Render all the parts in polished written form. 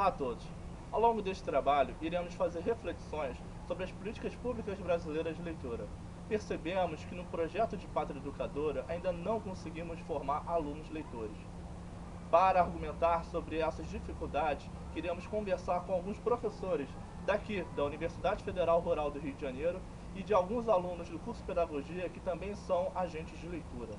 Olá a todos! Ao longo deste trabalho, iremos fazer reflexões sobre as políticas públicas brasileiras de leitura. Percebemos que no projeto de Pátria Educadora ainda não conseguimos formar alunos leitores. Para argumentar sobre essas dificuldades, queremos conversar com alguns professores daqui da Universidade Federal Rural do Rio de Janeiro e de alguns alunos do curso de Pedagogia que também são agentes de leitura.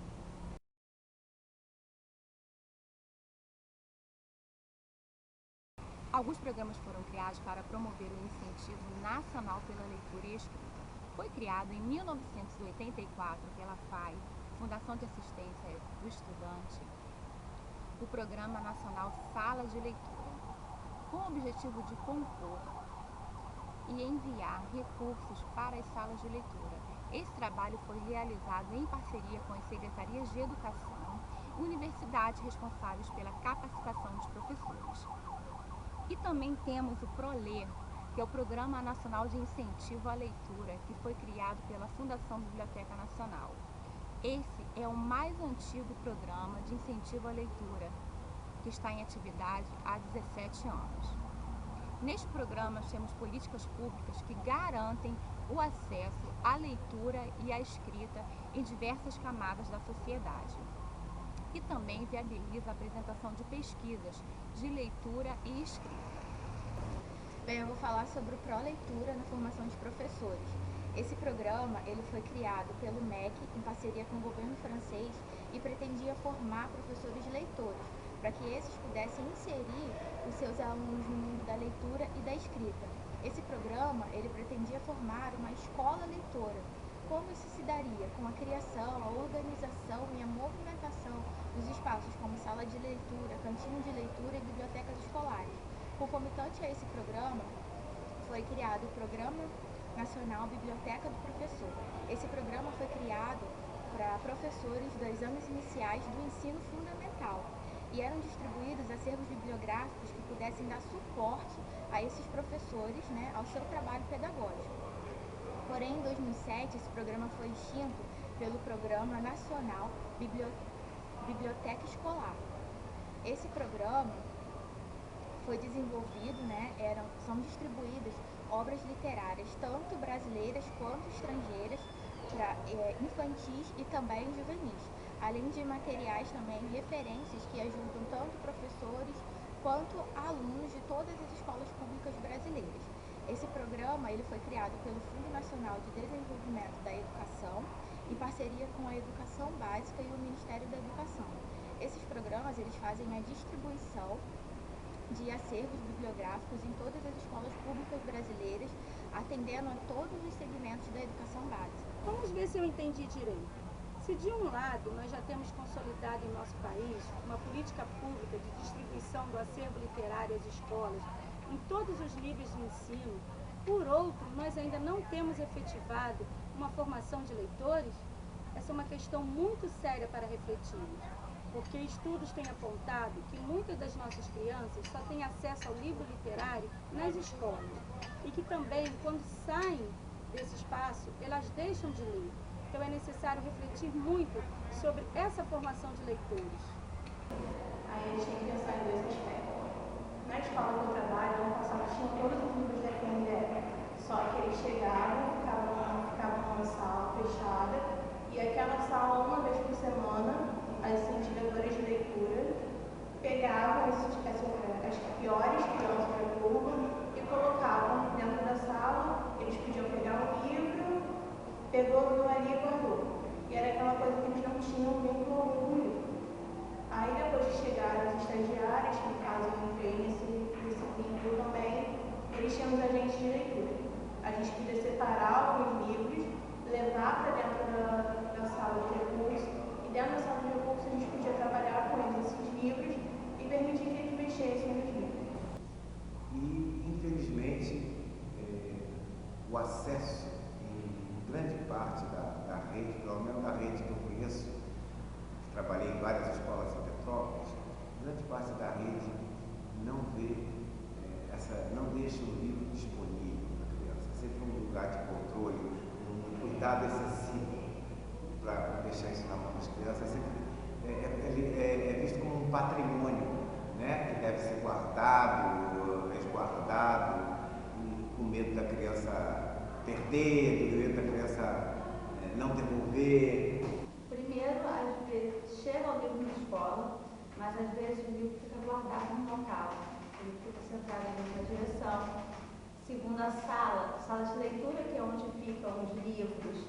Alguns programas foram criados para promover o incentivo nacional pela leitura e escrita. Foi criado em 1984 pela FAI, Fundação de Assistência do Estudante, o Programa Nacional Sala de Leitura, com o objetivo de compor e enviar recursos para as salas de leitura. Esse trabalho foi realizado em parceria com as secretarias de educação e universidades responsáveis pela capacitação dos professores. E também temos o ProLer, que é o Programa Nacional de Incentivo à Leitura, que foi criado pela Fundação Biblioteca Nacional. Esse é o mais antigo programa de incentivo à leitura, que está em atividade há 17 anos. Neste programa, nós temos políticas públicas que garantem o acesso à leitura e à escrita em diversas camadas da sociedade. E também viabiliza a apresentação de pesquisas de leitura e escrita. Bem, eu vou falar sobre o ProLeitura na formação de professores. Esse programa ele foi criado pelo MEC em parceria com o governo francês e pretendia formar professores leitores, para que esses pudessem inserir os seus alunos no mundo da leitura e da escrita. Esse programa ele pretendia formar uma escola leitora. Como isso se daria? Com a criação, a organização e a movimentação dos espaços como sala de leitura, cantina de leitura e bibliotecas escolares. Concomitante a esse programa, foi criado o Programa Nacional Biblioteca do Professor. Esse programa foi criado para professores dos anos iniciais do ensino fundamental e eram distribuídos acervos bibliográficos que pudessem dar suporte a esses professores, ao seu trabalho pedagógico. Porém, em 2007, esse programa foi extinto pelo Programa Nacional Biblioteca Escolar. Esse programa foi desenvolvido, são distribuídas obras literárias, tanto brasileiras quanto estrangeiras, infantis e também juvenis, além de materiais também, referências que ajudam tanto professores quanto alunos de todas as escolas públicas brasileiras. Esse programa ele foi criado pelo Fundo Nacional de Desenvolvimento da Educação, em parceria com a Educação Básica e o Ministério da Educação. Esses programas eles fazem a distribuição de acervos bibliográficos em todas as escolas públicas brasileiras, atendendo a todos os segmentos da educação básica. Vamos ver se eu entendi direito. Se de um lado nós já temos consolidado em nosso país uma política pública de distribuição do acervo literário às escolas em todos os níveis de ensino, por outro, nós ainda não temos efetivado uma formação de leitores, essa é uma questão muito séria para refletirmos, porque estudos têm apontado que muitas das nossas crianças só têm acesso ao livro literário nas escolas e que também, quando saem desse espaço, elas deixam de ler. Então é necessário refletir muito sobre essa formação de leitores. Aí a gente tem que pensar em dois aspectos. Na escola que eu trabalho, ano passado tinham todos os livros da FNDE, só que eles chegavam, ficavam numa sala fechada, e aquela sala, uma vez por semana, as incentivadoras de leitura pegavam as piores crianças da turma e colocavam dentro da sala, eles podiam pegar um livro, pegou, viu ali e guardou. E era aquela coisa que eles não tinham vínculo algum com o livro. Aí depois que chegaram as estagiárias, que no caso eu entrei nesse vínculo também, eles tinham os agentes de leitura. A gente podia separar alguns livros, levar para dentro da sala de recurso, e dentro da sala de recurso a gente podia trabalhar com eles esses livros e permitir que eles mexessem nos livros. E, infelizmente, o acesso em grande parte da rede, pelo menos da rede que eu conheço, trabalhei em várias escolas em Petrópolis, grande parte da rede não não deixa o livro disponível para a criança. É sempre um lugar de controle, um cuidado excessivo para deixar isso na mão das crianças. É visto como um patrimônio, que deve ser guardado, medo da criança perder, do medo da criança não devolver. Primeiro, às vezes, chega o livro na escola, mas às vezes o livro fica guardado no local. Ele fica sentado em outra direção. Segundo, a sala de leitura, que é onde ficam os livros,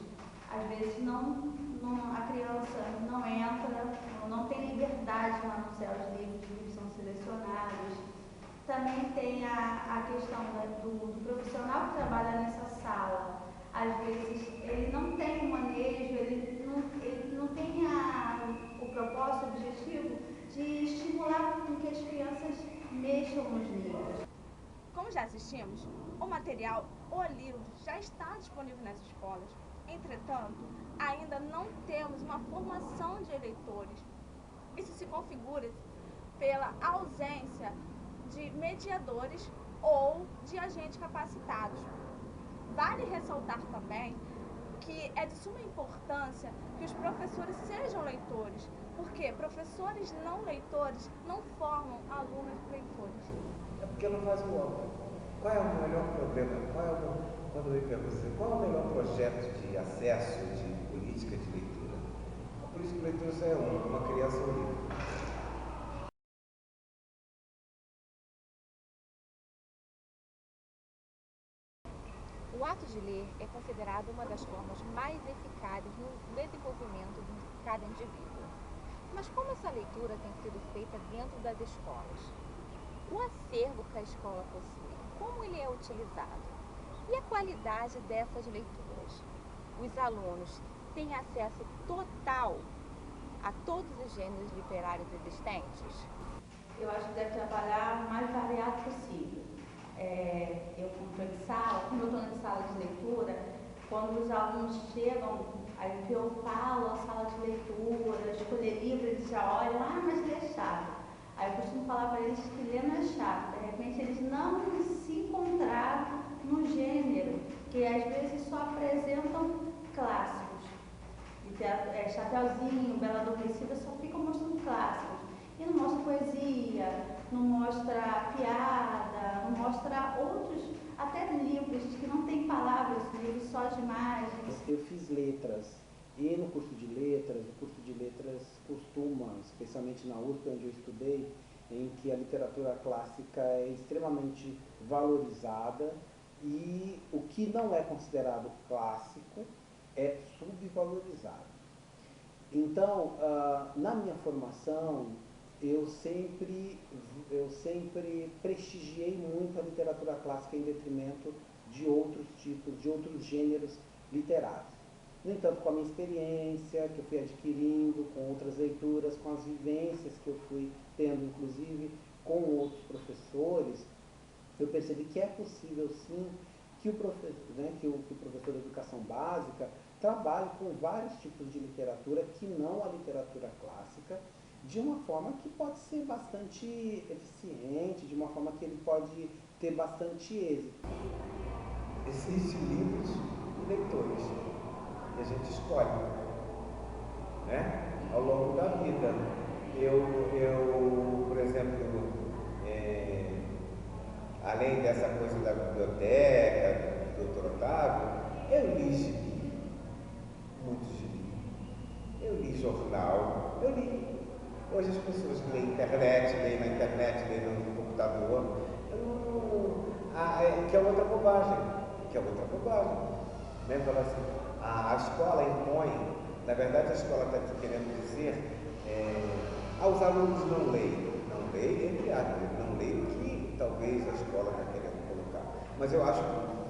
às vezes a criança não entra, não tem liberdade de manusear os livros são selecionados. Também tem a questão do profissional que trabalha nessa sala. Às vezes ele não tem o manejo, ele não tem o propósito, o objetivo de estimular com que as crianças mexam nos livros. Como já assistimos, o material, o livro, já está disponível nas escolas. Entretanto, ainda não temos uma formação de leitores. Isso se configura pela ausência de mediadores ou de agentes capacitados. Vale ressaltar também que é de suma importância que os professores sejam leitores, porque professores não leitores não formam alunos leitores. É porque não faz o óbvio. Qual é o melhor problema? Quando eu me pergunto assim, qual é o melhor projeto de acesso de política de leitura? A política de leitura só é uma criança um livro. O ato de ler é considerado uma das formas mais eficazes no desenvolvimento de cada indivíduo. Mas como essa leitura tem sido feita dentro das escolas? O acervo que a escola possui, como ele é utilizado? E a qualidade dessas leituras? Os alunos têm acesso total a todos os gêneros literários existentes? Eu acho que deve trabalhar o mais variado possível. Eu como eu estou em sala de leitura, quando os alunos chegam, aí eu falo a sala de leitura, escolher livro, eles já olham, mas ler é chato. Aí eu costumo falar para eles que ler não é chato, de repente eles não se encontraram no gênero, que às vezes só apresentam clássicos. Chapeuzinho, Bela Adormecida só ficam mostrando clássicos. E não mostra poesia, não mostra piada, não mostra outros, até livros que não tem palavras, livros só de imagens. Eu fiz letras e no curso de letras, o curso de letras costuma, especialmente na USP, onde eu estudei, em que a literatura clássica é extremamente valorizada e o que não é considerado clássico é subvalorizado. Então, na minha formação, eu sempre prestigiei muito a literatura clássica em detrimento de outros tipos, de outros gêneros literários. No entanto, com a minha experiência que eu fui adquirindo, com outras leituras, com as vivências que eu fui tendo, inclusive, com outros professores, eu percebi que é possível, sim, que o professor de educação básica trabalhe com vários tipos de literatura que não a literatura clássica, de uma forma que pode ser bastante eficiente, de uma forma que ele pode ter bastante êxito. Existem livros e leitores, e a gente escolhe, né? Ao longo da vida. Eu por exemplo, além dessa coisa da biblioteca, do Dr. Otávio, eu li gibi, muitos gibi, eu li jornal, eu li. Hoje as pessoas leem na internet, leem no computador, que é outra bobagem, Né? Fala assim, a escola impõe, na verdade a escola está querendo dizer, os alunos não leem, entre aspas, não leem o que talvez a escola está querendo colocar. Mas eu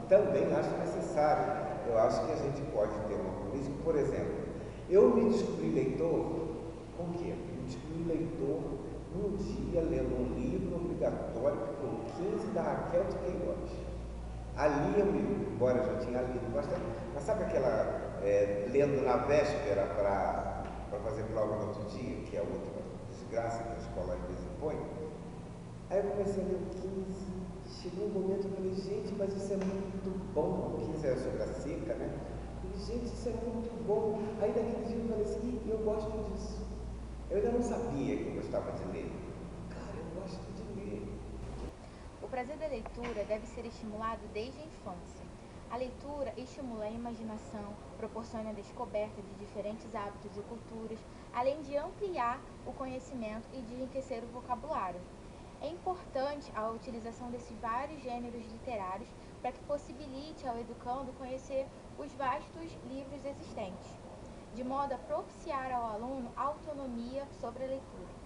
também acho necessário, eu acho que a gente pode ter uma política, por exemplo, eu me descobri leitor, com o quê? Eu descobri leitor um dia lendo um livro obrigatório que foi o 15 da Raquel de Queiroz. Ali embora eu já tinha lido bastante, mas sabe aquela lendo na véspera para fazer prova no outro dia, que é outra desgraça que a escola às vezes impõe? Aí eu comecei a ler o 15, chegou um momento que eu falei, gente, mas isso é muito bom. O 15 era sobre a seca, né? Eu falei, gente, isso é muito bom. Aí naquele dia eu falei assim, eu gosto disso. Eu ainda não sabia que eu gostava de ler. Cara, eu gosto de ler. O prazer da leitura deve ser estimulado desde a infância. A leitura estimula a imaginação, proporciona a descoberta de diferentes hábitos e culturas, além de ampliar o conhecimento e de enriquecer o vocabulário. É importante a utilização desses vários gêneros literários para que possibilite ao educando conhecer os vastos livros existentes, de modo a propiciar ao aluno autonomia sobre a leitura.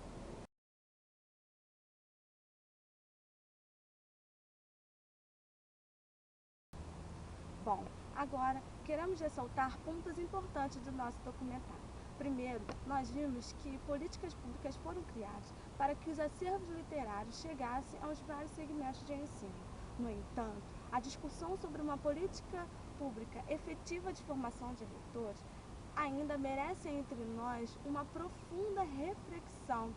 Bom, agora queremos ressaltar pontos importantes do nosso documentário. Primeiro, nós vimos que políticas públicas foram criadas para que os acervos literários chegassem aos vários segmentos de ensino. No entanto, a discussão sobre uma política pública efetiva de formação de leitores ainda merece entre nós uma profunda reflexão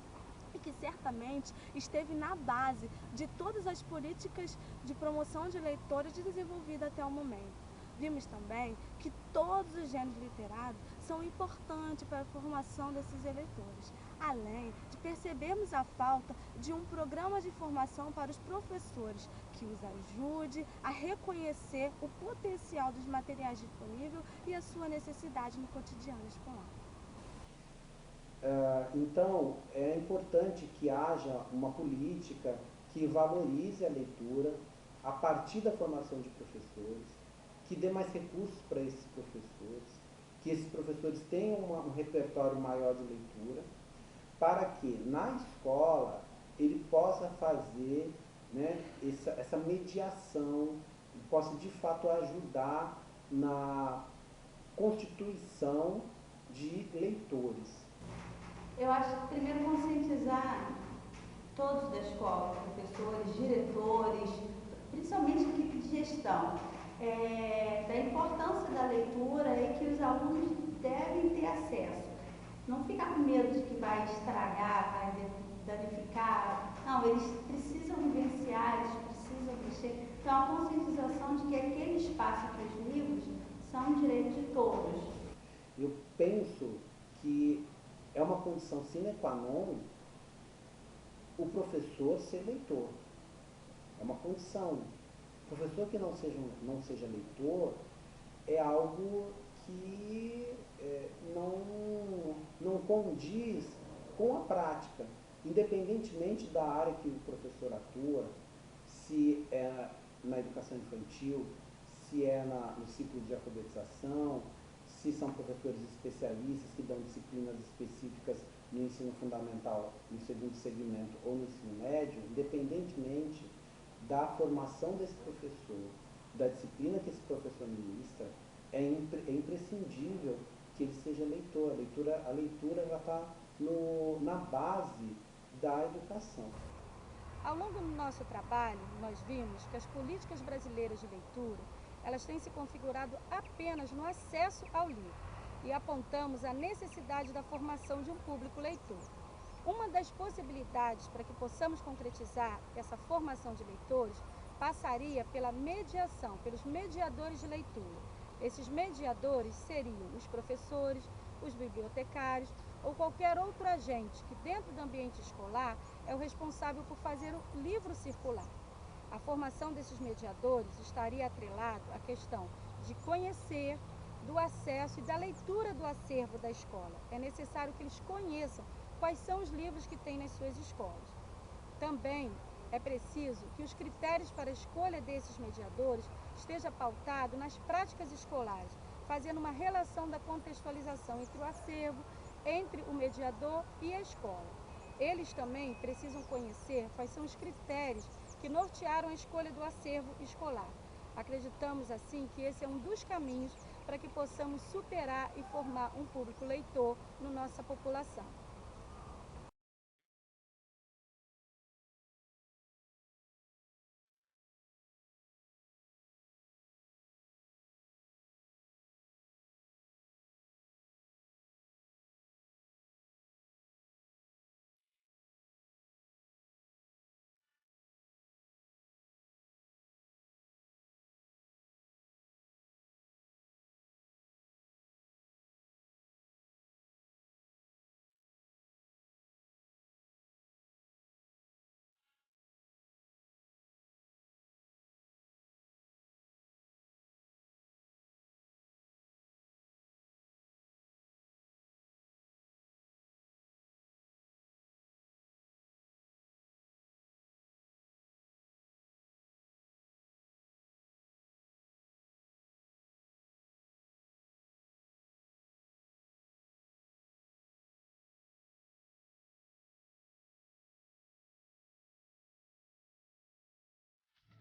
e que certamente esteve na base de todas as políticas de promoção de leitores desenvolvidas até o momento. Vimos também que todos os gêneros literários são importantes para a formação desses eleitores, além de percebermos a falta de um programa de formação para os professores que os ajude a reconhecer o potencial dos materiais disponíveis e a sua necessidade no cotidiano escolar. Então, é importante que haja uma política que valorize a leitura a partir da formação de professores, que dê mais recursos para esses professores, que esses professores tenham um repertório maior de leitura, para que na escola ele possa fazer, né, essa mediação, possa de fato ajudar na constituição de leitores. Eu acho que primeiro conscientizar todos da escola, professores, diretores, principalmente equipe de gestão, da importância da leitura e que os alunos devem ter acesso. Não ficar com medo de que vai estragar, vai danificar. Não, eles precisam vivenciar, eles precisam mexer. Então, a conscientização de que aquele espaço para os livros são um direito de todos. Eu penso que é uma condição sine qua non o professor ser leitor. É uma condição. O professor que não seja leitor é algo que não condiz com a prática. Independentemente da área que o professor atua, se é na educação infantil, se é no ciclo de alfabetização, se são professores especialistas que dão disciplinas específicas no ensino fundamental, no segundo segmento ou no ensino médio, independentemente da formação desse professor, da disciplina que esse professor ministra, é imprescindível que ele seja leitor. A leitura já está na base da educação. Ao longo do nosso trabalho, nós vimos que as políticas brasileiras de leitura elas têm se configurado apenas no acesso ao livro e apontamos a necessidade da formação de um público leitor. Uma das possibilidades para que possamos concretizar essa formação de leitores passaria pela mediação, pelos mediadores de leitura. Esses mediadores seriam os professores, os bibliotecários ou qualquer outro agente que dentro do ambiente escolar é o responsável por fazer o livro circular. A formação desses mediadores estaria atrelado à questão de conhecer, do acesso e da leitura do acervo da escola. É necessário que eles conheçam quais são os livros que tem nas suas escolas. Também é preciso que os critérios para a escolha desses mediadores estejam pautados nas práticas escolares, fazendo uma relação da contextualização entre o acervo, entre o mediador e a escola. Eles também precisam conhecer quais são os critérios que nortearam a escolha do acervo escolar. Acreditamos, assim, que esse é um dos caminhos para que possamos superar e formar um público leitor na nossa população.